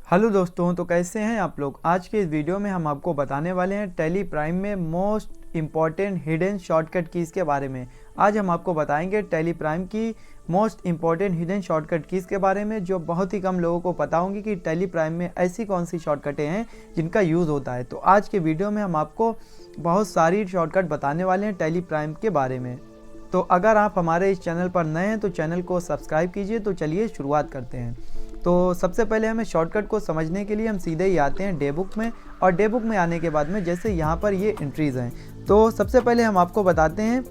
Hello दोस्तों, तो कैसे हैं आप लोग। आज के इस वीडियो में हम आपको बताने वाले हैं टैली प्राइम में most important hidden shortcut keys के बारे में। आज हम आपको बताएंगे टैली प्राइम की most important hidden shortcut keys के बारे में, जो बहुत ही कम लोगों को पता होंगी कि टैली प्राइम में ऐसी कौन सी शॉर्टकटें हैं जिनका यूज़ होता है। तो आज के वीडियो में हम आपको बहुत सारी शॉर्टकट बताने वाले हैं टैली प्राइम के बारे में। तो अगर आप हमारे इस चैनल पर नए हैं तो चैनल को सब्सक्राइब कीजिए। तो चलिए शुरुआत करते हैं। तो सबसे पहले हमें शॉर्टकट को समझने के लिए हम सीधे ही आते हैं डे बुक में, और डे बुक में आने के बाद में जैसे यहाँ पर ये एंट्रीज़ हैं, तो सबसे पहले हम आपको बताते हैं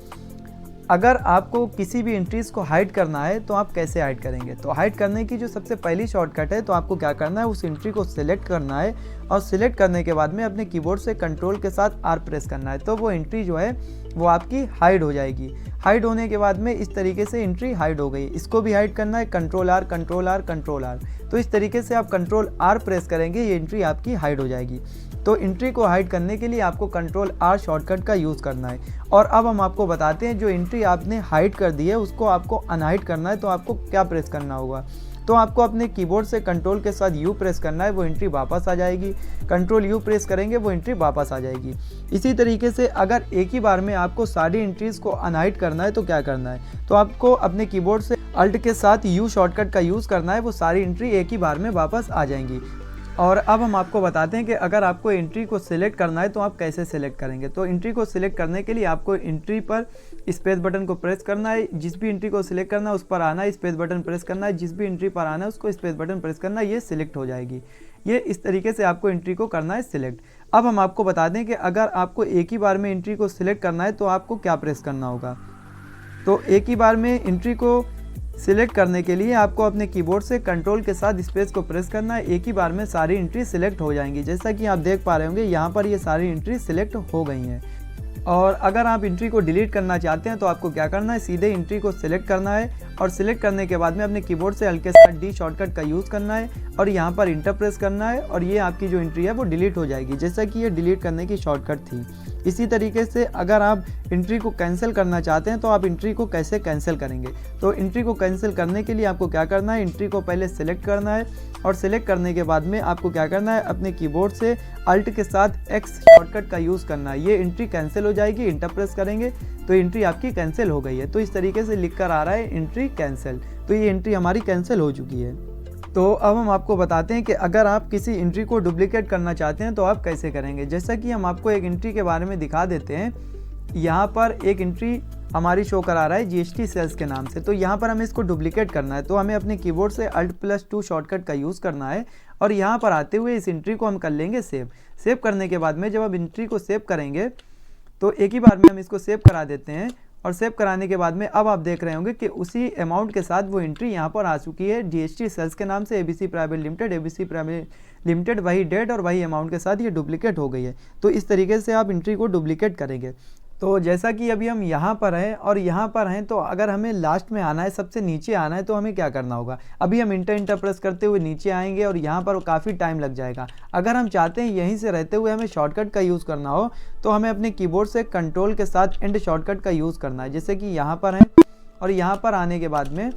अगर आपको किसी भी एंट्रीज़ को हाइड करना है तो आप कैसे हाइड करेंगे। तो हाइड करने की जो सबसे पहली शॉर्टकट है, तो आपको क्या करना है, उस एंट्री को सिलेक्ट करना है और सिलेक्ट करने के बाद में अपने कीबोर्ड से कंट्रोल के साथ आर प्रेस करना है। तो वो एंट्री जो है वो आपकी हाइड हो जाएगी। हाइड होने के बाद में इस तरीके से एंट्री हाइड हो गई। इसको भी हाइड करना है, control R control R control R. तो इस तरीके से आप कंट्रोल आर प्रेस करेंगे, ये एंट्री आपकी हाइड हो जाएगी। तो एंट्री को हाइड करने के लिए आपको कंट्रोल आर शॉर्टकट का यूज़ करना है। और अब हम आपको बताते हैं जो एंट्री आपने हाइड कर दी है उसको आपको अनहाइड करना है। तो आपको क्या प्रेस करना होगा, तो आपको अपने कीबोर्ड से कंट्रोल के साथ यू प्रेस करना है, वो एंट्री वापस आ जाएगी। कंट्रोल यू प्रेस करेंगे, वो एंट्री वापस आ जाएगी। इसी तरीके से अगर एक ही बार में आपको सारी एंट्रीज़ को अनहाइड करना है तो क्या करना है, तो आपको अपने कीबोर्ड से अल्ट के साथ यू शॉर्टकट का यूज़ करना है, वो सारी एंट्री एक ही बार में वापस आ जाएंगी। और अब हम आपको बताते हैं कि अगर आपको एंट्री को सिलेक्ट करना है तो आप कैसे सिलेक्ट करेंगे। तो एंट्री को सिलेक्ट करने के लिए आपको एंट्री पर स्पेस बटन को प्रेस करना है। जिस भी एंट्री को सिलेक्ट करना है उस पर आना है, स्पेस बटन प्रेस करना है। जिस भी एंट्री पर आना है उसको स्पेस बटन प्रेस करना है, ये सिलेक्ट हो जाएगी। ये इस तरीके से आपको एंट्री को करना है सिलेक्ट। अब हम आपको बता दें कि अगर आपको एक ही बार में एंट्री को सिलेक्ट करना है तो आपको क्या प्रेस करना होगा। तो एक ही बार में एंट्री को सिलेक्ट करने के लिए आपको अपने कीबोर्ड से कंट्रोल के साथ स्पेस को प्रेस करना है। एक ही बार में सारी एंट्री सिलेक्ट हो जाएंगी। जैसा कि आप देख पा रहे होंगे यहाँ पर ये सारी एंट्री सिलेक्ट हो गई हैं। और अगर आप एंट्री को डिलीट करना चाहते हैं तो आपको क्या करना है, सीधे एंट्री को सिलेक्ट करना है और सिलेक्ट करने के बाद में अपने कीबोर्ड से हल्के साथ डी शॉर्टकट का यूज़ करना है और यहाँ पर इंटर प्रेस करना है, और ये आपकी जो एंट्री है वो डिलीट हो जाएगी, जैसा कि ये डिलीट करने की शॉर्टकट थी। इसी तरीके से अगर आप एंट्री को कैंसिल करना चाहते हैं तो आप एंट्री को कैसे कैंसिल करेंगे। तो एंट्री को कैंसिल करने के लिए आपको क्या करना है, एंट्री को पहले सिलेक्ट करना है और सिलेक्ट करने के बाद में आपको क्या करना है, अपने कीबोर्ड से अल्ट के साथ एक्स शॉर्टकट का यूज़ करना है। ये एंट्री कैंसिल हो जाएगी। इंटर प्रेस करेंगे तो एंट्री आपकी कैंसिल हो गई है। तो इस तरीके से लिख कर आ रहा है एंट्री कैंसिल। तो ये एंट्री हमारी कैंसिल हो चुकी है। तो अब हम आपको बताते हैं कि अगर आप किसी एंट्री को डुप्लीकेट करना चाहते हैं तो आप कैसे करेंगे। जैसा कि हम आपको एक एंट्री के बारे में दिखा देते हैं। यहाँ पर एक एंट्री हमारी शो करा रहा है जीएसटी सेल्स के नाम से। तो यहाँ पर हमें इसको डुप्लीकेट करना है, तो हमें अपने कीबोर्ड से Alt+2 शॉर्टकट का यूज़ करना है और यहाँ पर आते हुए इस एंट्री को हम कर लेंगे सेव। सेव करने के बाद में जब आप एंट्री को सेव करेंगे तो एक ही बार में हम इसको सेव करा देते हैं। और सेव कराने के बाद में अब आप देख रहे होंगे कि उसी अमाउंट के साथ वो एंट्री यहाँ पर आ चुकी है जीएसटी सेल्स के नाम से, ABC private limited, ABC private limited, वही डेट और वही अमाउंट के साथ ये डुप्लीकेट हो गई है। तो इस तरीके से आप एंट्री को डुप्लीकेट करेंगे। तो जैसा कि अभी हम यहाँ पर हैं और यहाँ पर हैं, तो अगर हमें लास्ट में आना है, सबसे नीचे आना है, तो हमें क्या करना होगा। अभी हम इंटर प्रेस करते हुए नीचे आएंगे और यहाँ पर काफ़ी टाइम लग जाएगा। अगर हम चाहते हैं यहीं से रहते हुए हमें शॉर्टकट का यूज़ करना हो तो हमें अपने कीबोर्ड से कंट्रोल के साथ एंड शॉर्टकट का यूज़ करना है। जैसे कि यहाँ पर हैं और यहाँ पर आने के बाद में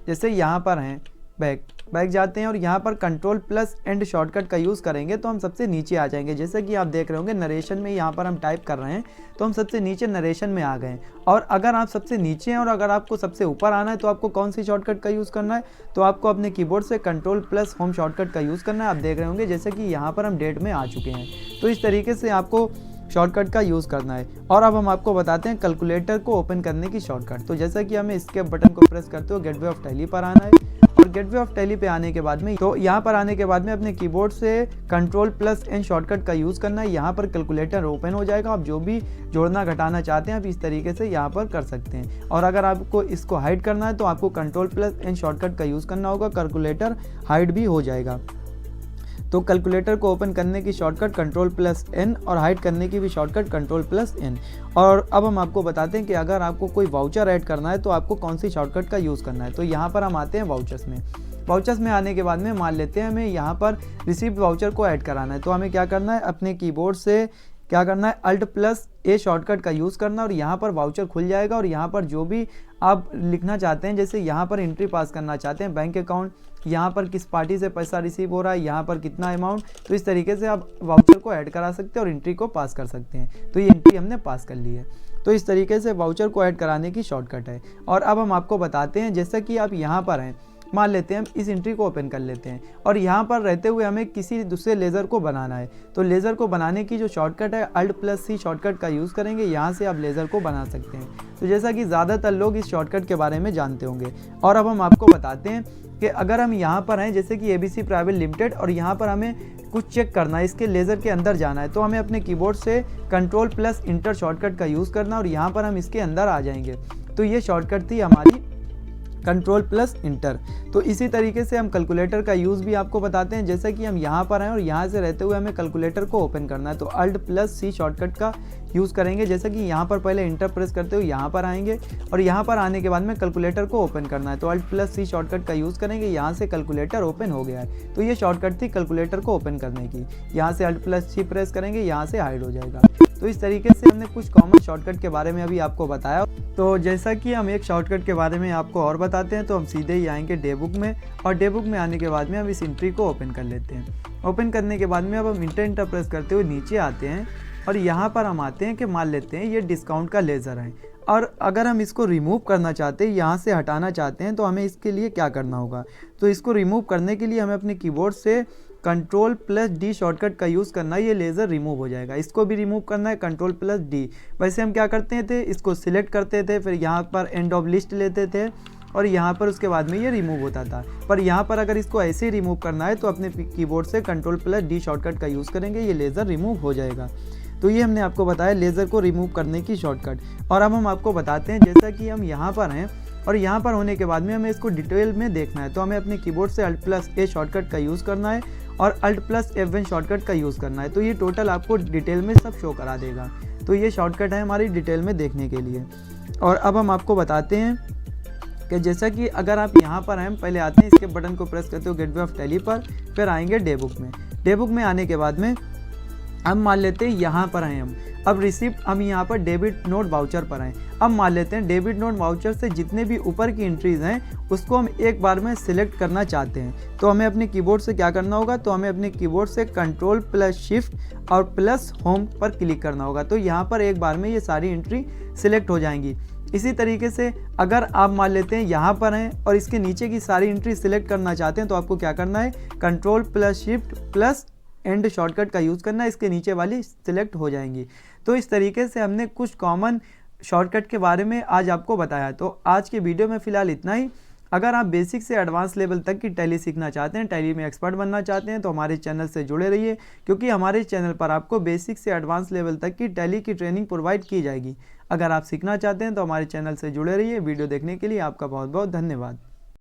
जैसे यहाँ पर हैं, बैक जाते हैं और यहाँ पर कंट्रोल प्लस एंड शॉर्टकट का यूज़ करेंगे तो हम सबसे नीचे आ जाएंगे। जैसे कि आप देख रहे होंगे नरेशन में यहाँ पर हम टाइप कर रहे हैं तो हम सबसे नीचे नरेशन में आ गए। और अगर आप सबसे नीचे हैं और अगर आपको सबसे ऊपर आना है तो आपको कौन सी शॉर्टकट का यूज़ करना है, तो आपको अपने कीबोर्ड से कंट्रोल प्लस होम शॉर्टकट का यूज़ करना है। आप देख रहे होंगे जैसे कि यहाँ पर हम डेट में आ चुके हैं। तो इस तरीके से आपको शॉर्टकट का यूज़ करना है। और अब हम आपको बताते हैं कैलकुलेटर को ओपन करने की शॉर्टकट। तो जैसा कि हमें इसके बटन को प्रेस करते हुए गेटवे ऑफ टैली पर आना है और गेटवे ऑफ टैली पे आने के बाद में तो यहाँ पर आने के बाद में अपने कीबोर्ड से कंट्रोल प्लस एन शॉर्टकट का यूज़ करना है। यहाँ पर कैलकुलेटर ओपन हो जाएगा। आप जो भी जोड़ना घटाना चाहते हैं आप इस तरीके से यहाँ पर कर सकते हैं। और अगर आपको इसको हाइड करना है तो आपको कंट्रोल प्लस एन शॉर्टकट का यूज़ करना होगा, कैलकुलेटर हाइड भी हो जाएगा। तो कैलकुलेटर को ओपन करने की शॉर्टकट कंट्रोल प्लस एन और हाइड करने की भी शॉर्टकट कंट्रोल प्लस एन। और अब हम आपको बताते हैं कि अगर आपको कोई वाउचर ऐड करना है तो आपको कौन सी शॉर्टकट का यूज़ करना है। तो यहाँ पर हम आते हैं वाउचर्स में। वाउचर्स में आने के बाद में मान लेते हैं हमें यहाँ पर रिसीव्ड वाउचर को ऐड कराना है। तो हमें क्या करना है, अपने कीबोर्ड से क्या करना है, Alt+A शॉर्टकट का यूज़ करना और यहाँ पर वाउचर खुल जाएगा। और यहाँ पर जो भी आप लिखना चाहते हैं, जैसे यहाँ पर एंट्री पास करना चाहते हैं बैंक अकाउंट यहाँ पर किस पार्टी से पैसा रिसीव हो रहा है, यहाँ पर कितना अमाउंट। तो इस तरीके से आप वाउचर को ऐड करा सकते हैं और एंट्री को पास कर सकते हैं। तो ये एंट्री हमने पास कर ली है। तो इस तरीके से वाउचर को ऐड कराने की शॉर्टकट है। और अब हम आपको बताते हैं, जैसा कि आप यहाँ पर हैं, मान लेते हैं हम इस एंट्री को ओपन कर लेते हैं और यहाँ पर रहते हुए हमें किसी दूसरे लेज़र को बनाना है। तो लेज़र को बनाने की जो शॉर्टकट है Alt+C शॉर्टकट का यूज़ करेंगे, यहाँ से आप लेज़र को बना सकते हैं। तो जैसा कि ज़्यादातर लोग इस शॉर्टकट के बारे में जानते होंगे। और अब हम आपको बताते हैं कि अगर हम यहाँ पर हैं, जैसे कि ABC प्राइवेट लिमिटेड, और यहाँ पर हमें कुछ चेक करना है, इसके लेज़र के अंदर जाना है, तो हमें अपने कीबोर्ड से Ctrl+Enter शॉर्टकट का यूज़ करना और यहाँ पर हम इसके अंदर आ जाएंगे। तो ये शॉर्टकट थी हमारी Ctrl+Enter। तो इसी तरीके से हम कैलकुलेटर का यूज़ भी आपको बताते हैं। जैसे कि हम यहाँ पर हैं और यहाँ से रहते हुए हमें कैलकुलेटर को ओपन करना है, तो Alt+C शॉर्टकट का यूज़ करेंगे। जैसे कि यहाँ पर पहले इंटर प्रेस करते हुए यहाँ पर आएंगे और यहाँ पर आने के बाद में कैलकुलेटर को ओपन करना है, तो Alt+C शॉर्टकट का यूज़ करेंगे। यहाँ से कैलकुलेटर ओपन हो गया है। तो ये शॉर्टकट थी कैलकुलेटर को ओपन करने की। यहाँ से Alt+C प्रेस करेंगे, यहाँ से हाइड हो जाएगा। तो इस तरीके से हमने कुछ कॉमन शॉर्टकट के बारे में अभी आपको बताया। तो जैसा कि हम एक शॉर्टकट के बारे में आपको और बताते हैं, तो हम सीधे ही आएंगे डेबुक में, और डेबुक में आने के बाद में हम इस एंट्री को ओपन कर लेते हैं। ओपन करने के बाद में अब हम इंटर प्रेस करते हुए नीचे आते हैं और यहाँ पर हम आते हैं कि मान लेते हैं ये डिस्काउंट का लेज़र है, और अगर हम इसको रिमूव करना चाहते हैं, यहाँ से हटाना चाहते हैं, तो हमें इसके लिए क्या करना होगा। तो इसको रिमूव करने के लिए हमें अपने कीबोर्ड से Ctrl+D शॉर्टकट का यूज़ करना है, ये लेज़र रिमूव हो जाएगा। इसको भी रिमूव करना है Ctrl+D। वैसे हम क्या करते थे, इसको सिलेक्ट करते थे, फिर यहाँ पर एंड ऑफ लिस्ट लेते थे और यहाँ पर उसके बाद में ये रिमूव होता था। पर यहाँ पर अगर इसको ऐसे ही रिमूव करना है तो अपने कीबोर्ड से Ctrl+D शॉर्टकट का यूज़ करेंगे, ये लेज़र रिमूव हो जाएगा। तो ये हमने आपको बताया लेज़र को रिमूव करने की शॉर्टकट। और अब हम आपको बताते हैं, जैसा कि हम यहाँ पर हैं और यहाँ पर होने के बाद में हमें इसको डिटेल में देखना है, तो हमें अपने कीबोर्ड से Alt+A शॉर्टकट का यूज़ करना है और Alt+F1 शॉर्टकट का यूज़ करना है। तो ये टोटल आपको डिटेल में सब शो करा देगा। तो ये शॉर्टकट है हमारी डिटेल में देखने के लिए। और अब हम आपको बताते हैं कि जैसा कि अगर आप यहाँ पर हैं, पहले आते हैं इसके बटन को प्रेस करते हो गेटवे ऑफ टैली पर, फिर आएंगे डेबुक में। डेबुक में आने के बाद में हम मान लेते हैं यहाँ पर हैं हम, अब रिसिप्ट हम यहाँ पर डेबिट नोट वाउचर पर हैं। अब मान लेते हैं डेबिट नोट वाउचर से जितने भी ऊपर की एंट्रीज हैं उसको हम एक बार में सिलेक्ट करना चाहते हैं। तो हमें अपने कीबोर्ड से क्या करना होगा, तो हमें अपने कीबोर्ड से Ctrl+Shift और प्लस होम पर क्लिक करना होगा। तो यहाँ पर एक बार में ये सारी एंट्री सिलेक्ट हो जाएंगी। इसी तरीके से अगर आप मान लेते हैं यहाँ पर हैं और इसके नीचे की सारी एंट्री सिलेक्ट करना चाहते हैं, तो आपको क्या करना है, Ctrl+Shift+ एंड शॉर्टकट का यूज़ करना है, इसके नीचे वाली सिलेक्ट हो जाएंगी। तो इस तरीके से हमने कुछ कॉमन शॉर्टकट के बारे में आज आपको बताया। तो आज के वीडियो में फ़िलहाल इतना ही। अगर आप बेसिक से एडवांस लेवल तक की टैली सीखना चाहते हैं, टैली में एक्सपर्ट बनना चाहते हैं, तो हमारे चैनल से जुड़े रहिए, क्योंकि हमारे चैनल पर आपको बेसिक से एडवांस लेवल तक की टैली की ट्रेनिंग प्रोवाइड की जाएगी। अगर आप सीखना चाहते हैं तो हमारे चैनल से जुड़े रहिए। वीडियो देखने के लिए आपका बहुत बहुत धन्यवाद।